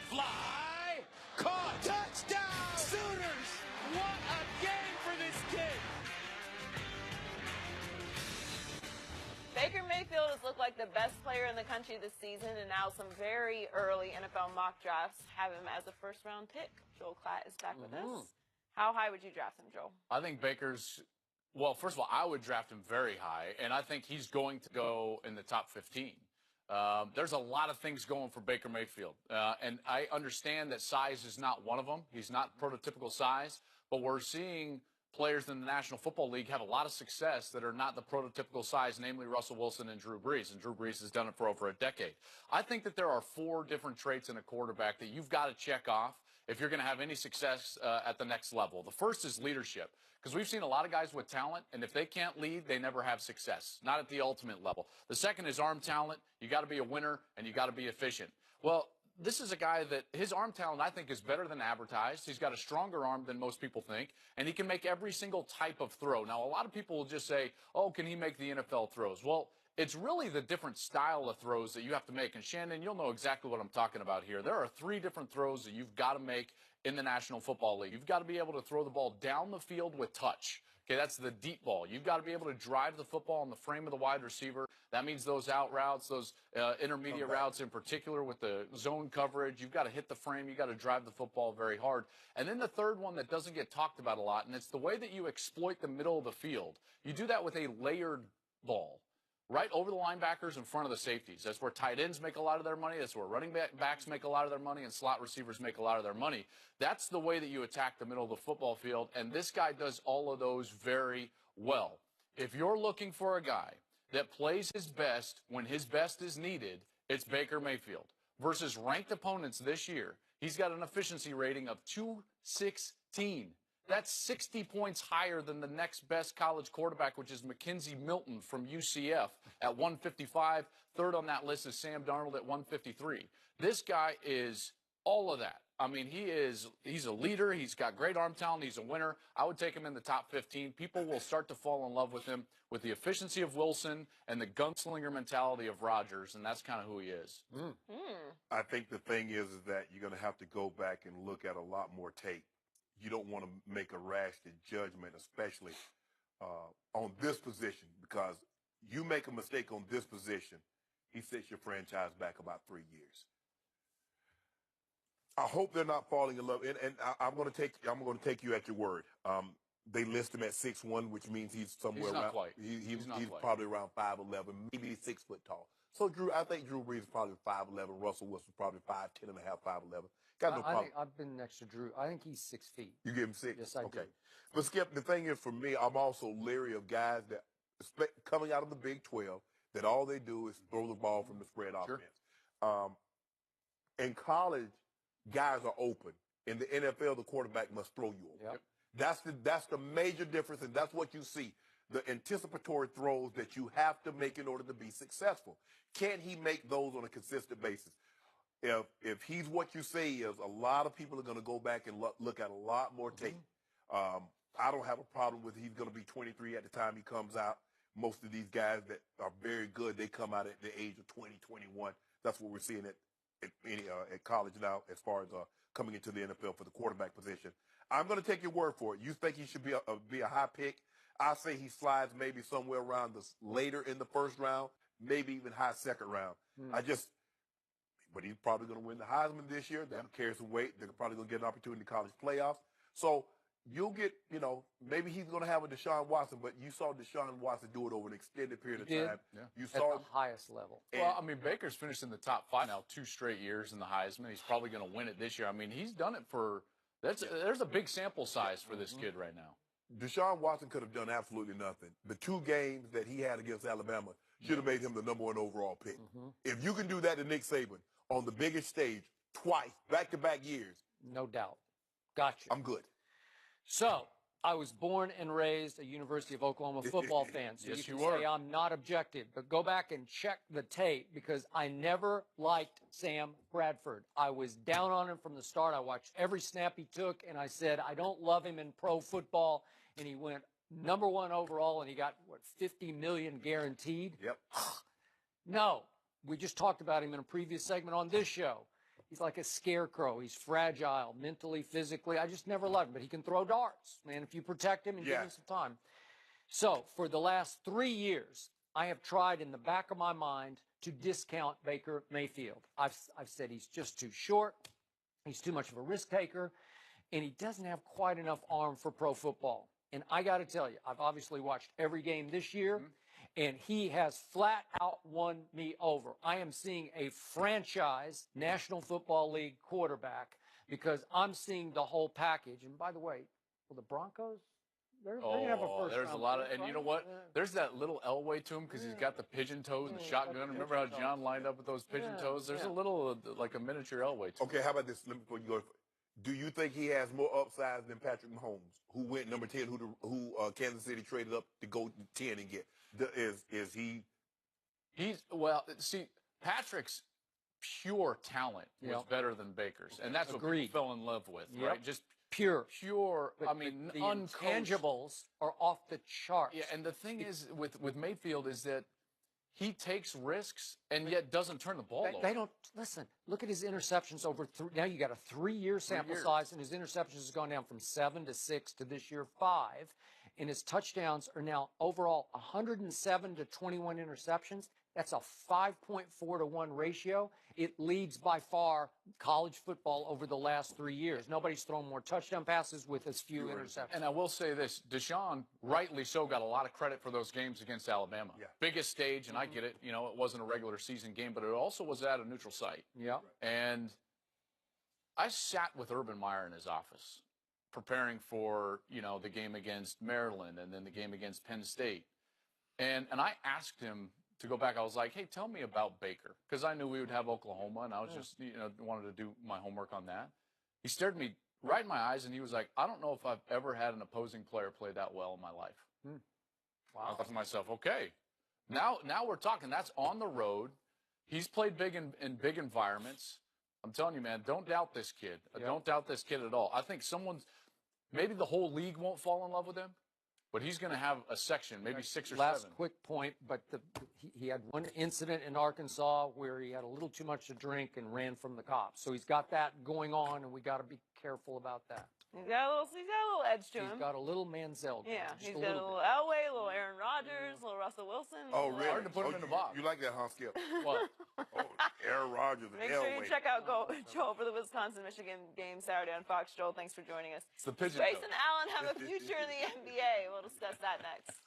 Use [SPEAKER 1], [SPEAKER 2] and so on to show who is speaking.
[SPEAKER 1] Fly. Caught. Touchdown. Sooners. What a game for this kid.
[SPEAKER 2] Baker Mayfield has looked like the best player in the country this season, and now some very early NFL mock drafts have him as a first-round pick. Joel Klatt is back with us. How high would you draft him, Joel?
[SPEAKER 3] I think Baker's, well, first of all, I would draft him very high, and I think he's going to go in the top 15. There's a lot of things going for Baker Mayfield, and I understand that size is not one of them. He's not prototypical size, but we're seeing players in the National Football League have a lot of success that are not the prototypical size, namely Russell Wilson and Drew Brees, and Drew Brees has done it for over a decade. I think that there are 4 different traits in a quarterback that you've got to check off if you're going to have any success at the next level. The first is leadership, because we've seen a lot of guys with talent, and if they can't lead, they never have success, not at the ultimate level. The second is arm talent. You got to be a winner, and you got to be efficient. Well, this is a guy that his arm talent, I think, is better than advertised. He's got a stronger arm than most people think, and he can make every single type of throw. Now, a lot of people will just say, oh, can he make the NFL throws? Well, it's really the different style of throws that you have to make. And, Shannon, you'll know exactly what I'm talking about here. There are 3 different throws that you've got to make in the National Football League. You've got to be able to throw the ball down the field with touch. Okay, that's the deep ball. You've got to be able to drive the football on the frame of the wide receiver. That means those out routes, those intermediate routes in particular with the zone coverage. You've got to hit the frame. You've got to drive the football very hard. And then the third one that doesn't get talked about a lot, and it's the way that you exploit the middle of the field. You do that with a layered ball, right over the linebackers in front of the safeties. That's where tight ends make a lot of their money. That's where running backs make a lot of their money, and slot receivers make a lot of their money. That's the way that you attack the middle of the football field, and this guy does all of those very well. If you're looking for a guy that plays his best when his best is needed, it's Baker Mayfield. Versus ranked opponents this year, he's got an efficiency rating of 216. That's 60 points higher than the next best college quarterback, which is McKenzie Milton from UCF at 155. Third on that list is Sam Darnold at 153. This guy is all of that. I mean, he's a leader. He's got great arm talent. He's a winner. I would take him in the top 15. People will start to fall in love with him with the efficiency of Wilson and the gunslinger mentality of Rodgers, and that's kind of who he is.
[SPEAKER 4] I think the thing is that you're going to have to go back and look at a lot more tape. You don't want to make a rash judgment, especially on this position, because you make a mistake on this position, he sets your franchise back about 3 years. I hope they're not falling in love, and I'm going to take you at your word. They list him at 6'1", which means he's somewhere
[SPEAKER 3] He's not
[SPEAKER 4] around.
[SPEAKER 3] quite.
[SPEAKER 4] He's
[SPEAKER 3] quite.
[SPEAKER 4] probably around 5'11", maybe 6 foot tall. So I think Drew Brees is probably 5'11". Russell Wilson probably 5'10 and a half, 5'11". Got no problem.
[SPEAKER 5] I've been next to Drew. I think he's 6 feet.
[SPEAKER 4] You give him 6?
[SPEAKER 5] Yes, I do.
[SPEAKER 4] But, Skip, the thing is, for me, I'm also leery of guys that, coming out of the Big 12, that all they do is throw the ball from the spread offense. In college, guys are open. In the NFL, the quarterback must throw you over.
[SPEAKER 5] Yep.
[SPEAKER 4] That's the major difference, and that's what you see. The anticipatory throws that you have to make in order to be successful. Can he make those on a consistent basis? If he's what you say is, a lot of people are going to go back and look at a lot more tape. I don't have a problem with he's going to be 23 at the time he comes out. Most of these guys that are very good, they come out at the age of 20, 21. That's what we're seeing at college now as far as coming into the NFL for the quarterback position. I'm going to take your word for it. You think he should be a high pick? I say he slides maybe somewhere around later in the first round, maybe even high second round. But he's probably going to win the Heisman this year. That'll carry some weight. They're probably going to get an opportunity in the college playoffs. So you'll get, maybe he's going to have a Deshaun Watson, but you saw Deshaun Watson do it over an extended period of time. You saw
[SPEAKER 5] at the highest level.
[SPEAKER 3] Well, I mean, Baker's finished in the top 5 now 2 straight years in the Heisman. He's probably going to win it this year. I mean, he's done it there's a big sample size for this kid right now.
[SPEAKER 4] Deshaun Watson could have done absolutely nothing. The 2 games that he had against Alabama should have made him the #1 overall pick. If you can do that to Nick Saban on the biggest stage twice, back-to-back years.
[SPEAKER 5] No doubt. Gotcha.
[SPEAKER 4] I'm good.
[SPEAKER 5] So, I was born and raised a University of Oklahoma football fan. So
[SPEAKER 3] Yes,
[SPEAKER 5] you
[SPEAKER 3] you
[SPEAKER 5] can
[SPEAKER 3] were.
[SPEAKER 5] say I'm not objective, but go back and check the tape because I never liked Sam Bradford. I was down on him from the start. I watched every snap he took, and I said, I don't love him in pro football. And he went #1 overall, and he got, $50 million guaranteed?
[SPEAKER 4] Yep.
[SPEAKER 5] No. We just talked about him in a previous segment on this show. He's like a scarecrow. He's fragile, mentally, physically. I just never loved him, but he can throw darts, man, if you protect him and give him some time. So for the last 3 years, I have tried in the back of my mind to discount Baker Mayfield. I've said he's just too short. He's too much of a risk taker, and he doesn't have quite enough arm for pro football. And I got to tell you, I've obviously watched every game this year, and he has flat out won me over. I am seeing a franchise National Football League quarterback because I'm seeing the whole package. And by the way, will the Broncos? They're going to have a first
[SPEAKER 3] there's a
[SPEAKER 5] round
[SPEAKER 3] lot of,
[SPEAKER 5] pick,
[SPEAKER 3] and
[SPEAKER 5] right?
[SPEAKER 3] you know what? There's that little Elway to him because he's got the pigeon toes and the shotgun. Remember how John lined up with those pigeon toes? There's a little, like a miniature Elway to him.
[SPEAKER 4] Okay, how about this? Let me, before you go, do you think he has more upside than Patrick Mahomes, who went number 10, who Kansas City traded up to go 10 and get? Is he?
[SPEAKER 3] Well, see, Patrick's pure talent was better than Baker's, and that's what people fell in love with, right? Just pure.
[SPEAKER 5] But
[SPEAKER 3] I mean,
[SPEAKER 5] the
[SPEAKER 3] uncoached.
[SPEAKER 5] intangibles are off the charts.
[SPEAKER 3] Yeah, and the thing is with Mayfield is that he takes risks and yet doesn't turn the ball over.
[SPEAKER 5] They don't listen. Look at his interceptions over now. You got a 3-year sample size, and his interceptions has gone down from 7 to 6 to this year 5, and his touchdowns are now overall 107 to 21 interceptions. That's a 5.4 to 1 ratio. It leads by far college football over the last 3 years. Nobody's thrown more touchdown passes with as few interceptions.
[SPEAKER 3] And I will say this, Deshaun, rightly so, got a lot of credit for those games against Alabama.
[SPEAKER 4] Yeah.
[SPEAKER 3] Biggest stage, and I get it. You know, it wasn't a regular season game, but it also was at a neutral site.
[SPEAKER 5] Yeah.
[SPEAKER 3] And I sat with Urban Meyer in his office preparing for, you know, the game against Maryland and then the game against Penn State. And I asked him to go back. I was like, hey, tell me about Baker, because I knew we would have Oklahoma, and I was just, you know, wanted to do my homework on that. He stared me right in my eyes, and he was like, I don't know if I've ever had an opposing player play that well in my life. Wow. I thought to myself, okay, now we're talking. That's on the road. He's played big in big environments. I'm telling you, man, don't doubt this kid. Don't doubt this kid at all. I think maybe the whole league won't fall in love with him, but he's going to have a section, maybe 6 or 7.
[SPEAKER 5] Last quick point, but he had one incident in Arkansas where he had a little too much to drink and ran from the cops. So he's got that going on, and we got to be careful about that.
[SPEAKER 2] He's got a little edge to him.
[SPEAKER 5] He's got a little Manziel.
[SPEAKER 2] Yeah, he's got a little Elway, a little Aaron Rodgers, a little Russell Wilson.
[SPEAKER 4] Oh, really?
[SPEAKER 3] Hard to put him in the box.
[SPEAKER 4] You like that, huh, Skip?
[SPEAKER 3] What?
[SPEAKER 4] Aaron Rodgers and
[SPEAKER 2] Make sure
[SPEAKER 4] Elway.
[SPEAKER 2] you check out Joel for the Wisconsin-Michigan game Saturday on Fox. Joel, thanks for joining us.
[SPEAKER 3] It's the pigeon
[SPEAKER 2] Grace
[SPEAKER 3] toe.
[SPEAKER 2] and Allen have a future in the NBA. We'll discuss that next.